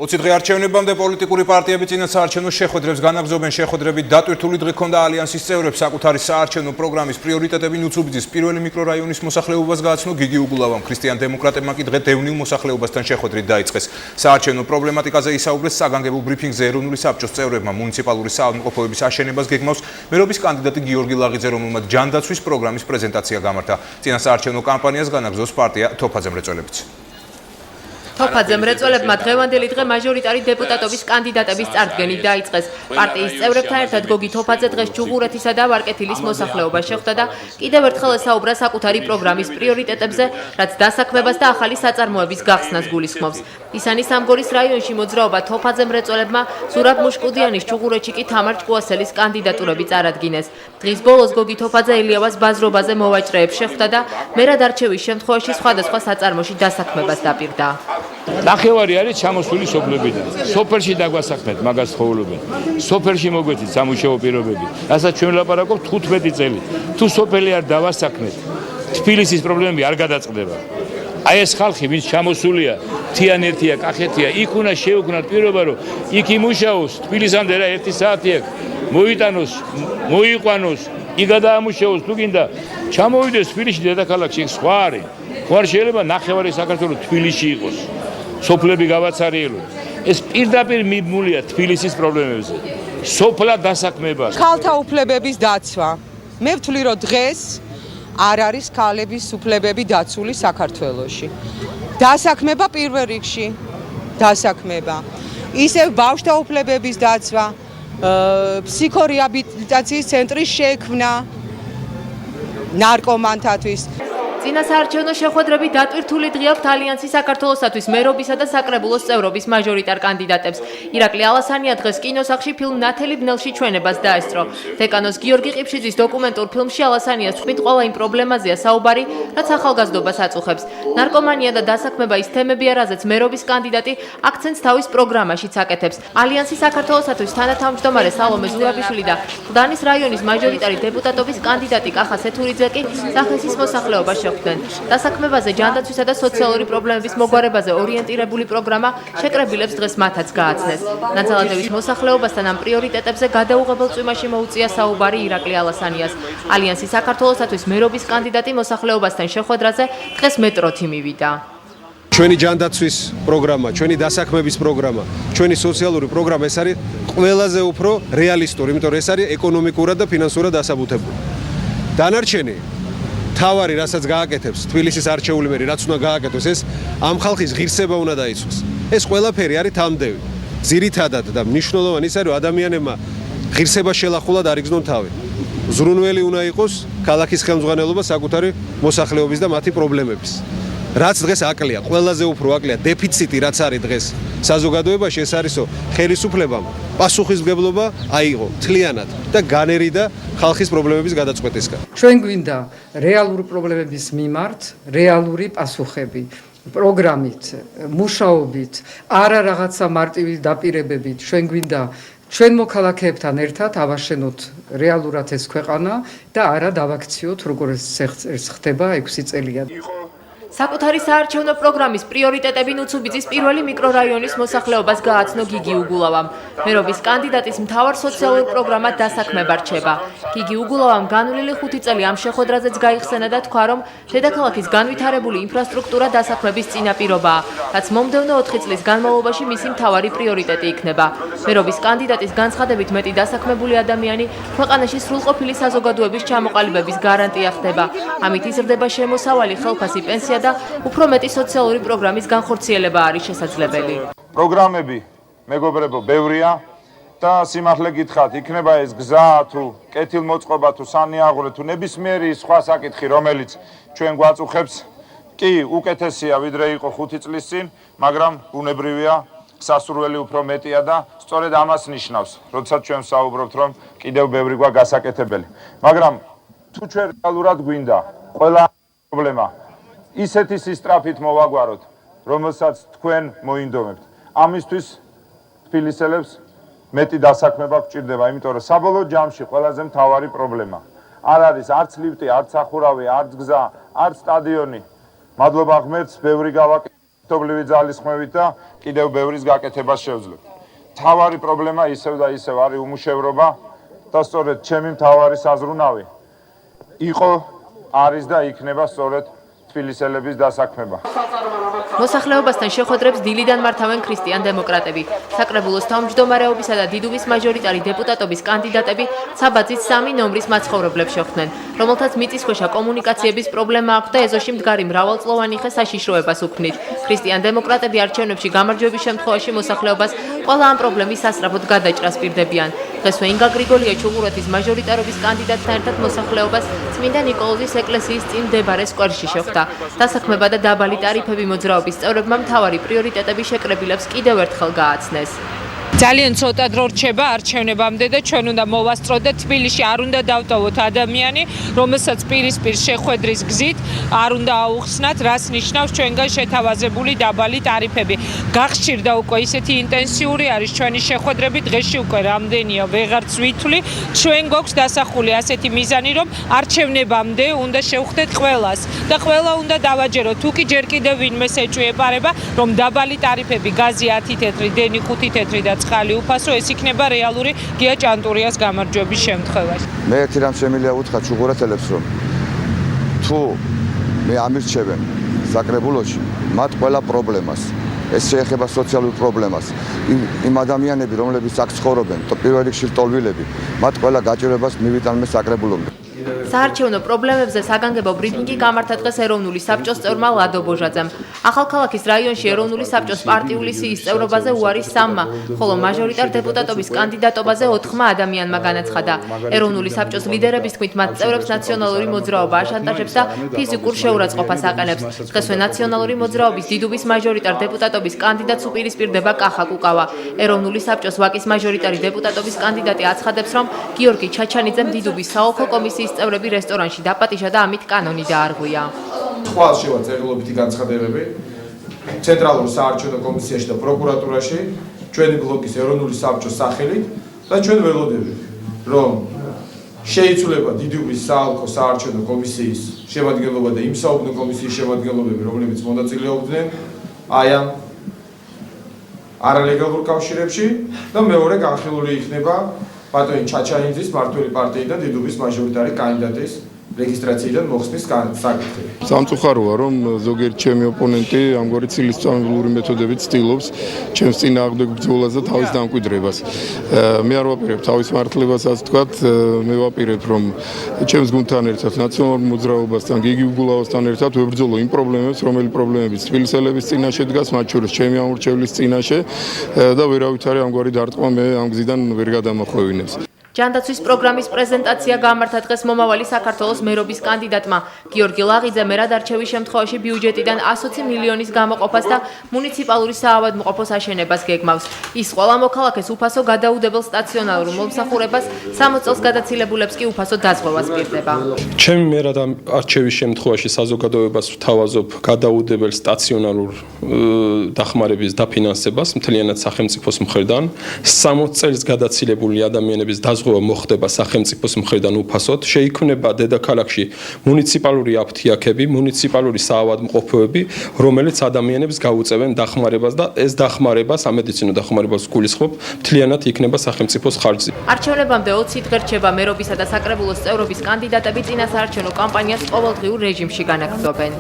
20 დღე არჩევნებამდე პოლიტიკური პარტიები წინა საარჩევნო შეხვედრებს განაგრძობენ. შეხვედრებით დატვირთული დღე ჰქონდა ალიანსის წევრებს საკუთარი საარჩევნო პროგრამის პრიორიტეტები ნუცუბიძის პირველი მიკრორაიონის მოსახლეობას გააცნო. გიგი უგულავამ ქრისტიან დემოკრატებმა კი დღე დევნილ მოსახლეობასთან შეხვედრით დაიწყეს. საარჩევნო პრობლემატიკაზე ისაუბრეს საგანგებო ბრიფინგზე ეროვნული საბჭოს წევრებმა. მუნიციპალური საავადმყოფოების აშენებას გეგმავს მერობის კანდიდატი გიორგი ლაღიძე, რომელმაც ჯანდაცვის პროგრამის პრეზენტაცია გამართა. წინა საარჩევნო კამპანიას განაგრძობს პარტია თოფაძე მრეწველებიც. თოფაძე მრეწველებმა დღევანდელი დღე მაჟორიტარი დეპუტატობის კანდიდატების წარდგენით დაიწყეს. პარტიის წევრებთან ერთად გოგი თოფაძე დღეს ჩუღურეთისა და ვარკეთილის მოსახლეობას შეხვდა და კიდევ ერთხელ ესაუბრა საკუთარი პროგრამის პრიორიტეტებზე, რაც დასაქმებას და ახალი საწარმოების გახსნას გულისხმობს. ისანი სამგორის რაიონში მოძრაობა თოფაძე მრეწველებმა ზურაბ მუშკუდიანის ჩუღურეთში კი თამარ ჭკუასელის კანდიდატურები წარადგინეს. დღის ბოლოს გოგი თოფაძე ელიავას ბაზრობაზე მოვაჭრეებს შეხვდა და მერად არჩევის შემთხვევაში სხვადასხვა საწარმოში დასაქმებას დაპირდა. ნახევარი არის ჩამოსული სოფლებიდან. სოფელში დაგვასაქმეთ, მაგას ხოვლებენ. სოფელში მოგვეცით სამუშაო პირობები. რასაც ჩვენ ვლაპარაკობთ 15 წელი. თუ სოფელი არ დავასაქმეთ, თბილისის პრობლემები არ გადაწყდება. აი ეს ხალხი, ვინც ჩამოსულია, თიანერთია, კახეთია, იქ უნდა შეუქმნათ პირობა, რომ იქ იმუშაოს, თბილისამდე რა 1 საათი აქვს, მოიტანოს, მოიყვანოს, იქ გადაამუშაოს, თუ გინდა ჩამოვიდეს თბილისში დედაქალაქში, სხვა არის. ხوار შეიძლება ნახევარი საქართველოს თბილისში იყოს. სოფლები გავაცარიელოთ. ეს პირდაპირ მიბმულია თბილისის პრობლემებზე. სოფლა დასაქმება. ქალთა უფლებების დაცვა. მე ვთვლი, რომ დღეს არ არის ქალების უფლებები დაცული საქართველოში. დასაქმება პირველ რიგში. დასაქმება. ისევ ბავშვთა უფლებების დაცვა, ფსიქორეაბილიტაციის ცენტრის შექმნა ნარკომანთათვის. წინა საარჩევნო შეხვედრები დატვირთული დღე აქვთ ალიანსის საქართველოსათვის მერობისა და საკრებულოს წევრობის მაჟორიტარ კანდიდატებს. ირაკლი ალასანია დღეს კინოსახლში ფილმ ნათელი ბნელში ჩვენებას დაესწრო. დეკანოს გიორგი ყიფშიძის დოკუმენტურ ფილმში ალასანიას თქმით, ყველა იმ პრობლემაზეა საუბარი, რაც ახალგაზრდობას აწუხებს. ნარკომანია და დასაქმება ის თემებია, რაზეც მერობის კანდიდატი აქცენტს თავის პროგრამაშიც აკეთებს. ალიანსის საქართველოსათვის თანათავმჯდომარე სალომე ზურაბიშვილი და ყდანის რაიონის მაჟორიტარი დეპუტატობის კანდიდატი კახა სეთურიძე კი სახესის მოსახლეობას დასაქმებაზე, ჯანდაცვისა და სოციალური პრობლემების მოგვარებაზე ორიენტირებული პროგრამა შეკრებილებს დღეს მათაც გააცნეს. ნაცალადევის მოსახლეობასთან ამ პრიორიტეტებზე გადაუღებელ წვიმაში მოუწია საუბარი ირაკლი ალასანიას. ალიანსის საქართველოსათვის მერობის კანდიდატი მოსახლეობასთან შეხვედრაზე დღეს მეტროთი მივიდა. ჩვენი ჯანდაცვის პროგრამა, ჩვენი დასაქმების პროგრამა, ჩვენი სოციალური პროგრამა ეს არის ყველაზე უფრო რეალისტური, იმიტომ რომ ეს არის ეკონომიკურად და ფინანსურად დასაბუთებული. დანარჩენი თავარი, რასაც გააკეთებს თბილისის არჩეული მერი, რაც უნდა გააკეთოს, ეს ამ ხალხის ღირსება უნდა დაიცვას. ეს ყველაფერი არის თამდევი. ძირითადად და მნიშვნელოვანი ის არის, რომ ადამიანებმა ღირსება შელახულად არ იგრძნონ თავი. ზრუნველი უნდა იყოს ქალაქის ხელმძღვანელობა საკუთარი მოსახლეობის და მათი პრობლემების. რაც დღეს აკლია, ყველაზე უფრო აკლია დეფიციტი, რაც არის დღეს საზოგადოებაში, ეს არისო ხელისუფლებამ პასუხისმგებლობა აიღო მთლიანად და განერიდა ხალხის პრობლემების გადაწყვეტისგან. ჩვენ გვინდა რეალური პრობლემების მიმართ რეალური პასუხები, პროგრამით, მუშაობით, არა რაღაცა მარტივი დაპირებებით. ჩვენ გვინდა ჩვენ მოქალაქეებთან ერთად ავაშენოთ რეალურად ეს ქვეყანა და არა დავაქციოთ როგორც ხდება 6 წელია. საკუთარი საარჩევნო პროგრამის პრიორიტეტები ნუცუბიძის პირველი მიკრორაიონის მოსახლეობას გააცნო გიგი უგულავამ. მერობის კანდიდატის მთავარ სოციალურ პროგრამად დასაქმება რჩება. გიგი უგულავამ განვლილი 5 წელი ამ შეხვედრაზეც გაიხსენა და თქვა, რომ დედაქალაქის განვითარებული ინფრასტრუქტურა დასაქმების წინაპირობაა, რაც მომდევნო 4 წლის განმავლობაში მისი მთავარი პრიორიტეტი იქნება. მერობის კანდიდატის განცხადებით მეტი დასაქმებული ადამიანი ქვეყანაში სრულყოფილი საზოგადოების ჩამოყალიბების გარანტია ხდება. ამით იზრდება შემოსავალი, ხელფასი, პენსია და უფრო მეტი სოციალური პროგრამის განხორციელება არის შესაძლებელი. პროგრამები, მეგობრებო, ბევრია და სიმართლე გითხრათ, იქნება ეს გზა თუ კეთილმოწყობა თუ სანიაღვრე თუ ნებისმიერი სხვა საკითხი, რომელიც ჩვენ გვაწუხებს, კი უკეთესია ვიდრე იყო 5 წლის წინ, მაგრამ ბუნებრივია სასურველი უფრო მეტია და სწორედ ამას ნიშნავს, როდესაც ჩვენ საუბრობთ, რომ კიდევ ბევრი გვაქვს გასაკეთებელი. მაგრამ თუ ჩვენ რეალურად გვინდა ყველა პრობლემა ისეთი სისტრაფით მოვაგვაროთ, რომელსაც თქვენ მოინდომებთ. ამისთვის თბილისელებს მეტი დასაქმება გვჭირდება, იმიტომ რომ საბოლოო ჯამში ყველაზე მთავარი პრობლემა არ არის არც ლიფტი, არც სახურავი, არც გზა, არც სტადიონი. მადლობა ღმერთს, ბევრი გავაკეთეთ. თობლივი ძალისხმევით და კიდევ ბევრის გაკეთებას შევძლებთ. მთავარი პრობლემა ისევ და ისევ არის უმუშევრობა და სწორედ ჩემი მთავარი საზრუნავი იყო, არის და იქნება სწორედ თბილისელების დასაქმება. მოსახლეობასთან შეხვედრებს დილიდან მართავენ ქრისტიან-დემოკრატები. საკრებულოს თავმჯდომარეობისა და დიდუბის მაჟორიტარი დეპუტატობის კანდიდატები საბაძის 3 ნომრის მაცხოვრებლებს შეხვდნენ, რომელთაც მიწისქვეშა კომუნიკაციების პრობლემა აქვს და ეზოში მდგარი მრავალწლოვანი ხე საშიშროებას უქმნით. ქრისტიან-დემოკრატები არჩევნებში გამარჯვების შემთხვევაში მოსახლეობას ყველა ამ პრობლემის სასწრაფოდ გადაჭრას პირდებიან. დღესვე ინგა გრიგოლია ჩუღურეთის მაჟორიტარობის კანდიდატთან ერთად მოსახლეობას წმინდა ნიკოლოზის ეკლესიის წინ მდებარე სკვერში შეხვდა. დასაქმება და დაბალი ტარიფები მოძრაობის წევრებმა მთავარი პრიორიტეტები შეკრებილებს კიდევ ერთხელ გააცნეს. ძალიან ცოტა დრო რჩება არჩევნებამდე და ჩვენ უნდა მოვასწროთ და თბილისში არ უნდა დავტოვოთ ადამიანი, რომელსაც პირისპირ შეხვედრის გზით არ უნდა აუხსნათ, რას ნიშნავს ჩვენგან შეთავაზებული დაბალი ტარიფები. გახშირდა უკვე ისეთი ინტენსიური არის ჩვენი შეხვედრები, დღეში უკვე რამდენია ვეღარც ვითვლი. ჩვენ გვაქვს დასახული ასეთი მიზანი, რომ არჩევნებამდე უნდა შევხვდეთ ყველას და ყველა უნდა დავაჯეროთ. თუ კი ჯერ კიდევ ვინმეს ეჭვიეპარება, რომ დაბალი ტარიფები, გაზი 10 თეთრი, დენი 5 თეთრი და ხალი უფასო, ეს იქნება რეალური გია ჭანტურიას გამარჯვების შემთხვევაში. მე ერთი რამ შემიძლია უთხრა ჩუღურეთელებს, რომ თუ მე ამირჩევენ საკრებულოში, მათ ყველა პრობლემას, ეს შეეხება სოციალურ პრობლემას, იმ ადამიანები, რომლებიც აქ ცხოვრობენ, პირველ რიგში ლტოლვილები, მათ ყველა გაჭირვებას მივიტანმე საკრებულომდე. საარჩევნო პრობლემებზე საგანგებო ბრიფინგი გამართა დღეს ეროვნული საბჭოს წევრმა ლადო ბოჟაძემ. ახალქალაქის რაიონში ეროვნული საბჭოს პარტიული სიის წევრობაზე უარის 3-მა, ხოლო მაჟორიტარ დეპუტატობის კანდიდატობაზე 4-მა ადამიანმა განაცხადა. ეროვნული საბჭოს ლიდერების თქმით, მათ წევრებს ნაციონალური მოძრაობა აშანტაჟებს და ფიზიკურ შეურაცხყოფას აყენებს. დღესვე ნაციონალური მოძრაობის დიდუბის მაჟორიტარ დეპუტატობის კანდიდატს უპირისპირდება კახა კუკავა. ეროვნული საბჭოს ვაკის მაჟორიტარი დეპუტატობის კანდიდატი აცხადებს, რომ გიორგი ჩაჩანიძემ დიდუბის საოლქო კომისიის წევრები რესტორანში დაპატიჟა და ამით კანონი დაარღვია. ხვალ შევა წერილობითი განცხადებები ცენტრალურ საარჩევნო კომისიაში და პროკურატურაში ჩვენი ბლოკის ეროვნული საბჭოს სახელით და ჩვენ ველოდებით, რომ შეიცვლება დიდუბის საოლქო საარჩევნო კომისიის შემადგენლობა და იმ საუბნო კომისიის შემადგენლობები, რომლებიც მონაწილეობდნენ აი ამ არალეგალურ კავშირებში და მეორე განხილული იქნება ბატონი ჩაჩანიძის მართველი პარტიიდან დიდუბის მაჟორიტარი კანდიდატის რეგისტრაციიდან მოხსნის საკითხი. სამწუხაროა, რომ ზოგიერთი ჩემი ოპონენტი ამგვარი ცილისწამლური მეთოდებით ცდილობს ჩემს წინააღმდეგ ბრძოლას და თავის დამკვიდრებას. მე არ ვაპირებ თავის მართლებასაც ვთქვათ, მე ვაპირებ, რომ ჩემს გუნდთან ერთად, ნაციონალურ მოძრაობასთან, გიგი უგულავასთან ერთად ვებრძოლო იმ პრობლემებს, რომელი პრობლემებიც თბილისელების წინაშე დგას, მათ შორის ჩემი ამორჩევლის წინაშე და ვერავითარი ამგვარი დარტყმა მე ამ გზიდან ვერ გადამახვევინებს. ჯანდაცვის პროგრამის პრეზენტაცია გამართა დღეს მომავალი საქართველოს მერობის კანდიდატმა გიორგი ლაღიძემ მერადარჩევის შემთხვევაში ბიუჯეტიდან 120 მილიონის გამოყოფას და მუნიციპალური საავადმყოფოს აშენებას გეგმავს. ის ყველა მოქალაქეს უფასო გადაუდებელ სტაციონარულ მომსახურებას, 60 წელს გადაცილებულებს კი უფასო დაზღვევას პირდება. ჩემი მერადარჩევის შემთხვევაში საზოგადოებას ვთავაზობ გადაუდებელ სტაციონარულ დახმარების დაფინანსებას მთლიანად სახელმწიფოს მხრიდან, 60 წელს გადაცილებული ადამიანების მოხდება სახელმწიფოს მხრიდან უფასოდ, შეიქმნება დედაქალაქში მუნიციპალური აფთიაქები, მუნიციპალური საავადმყოფოები, რომელიც ადამიანებს გაუწევენ დახმარებას და ეს დახმარება, სამედიცინო დახმარებას გულისხმობ, მთლიანად იქნება სახელმწიფოს ხარჯზე. არჩევნებამდე 20 დღე რჩება მერობისა და საკრებულოს წევრობის კანდიდატები წინასაარჩევნო კამპანიას ყოველდღიურ რეჟიმში განაგრძობენ.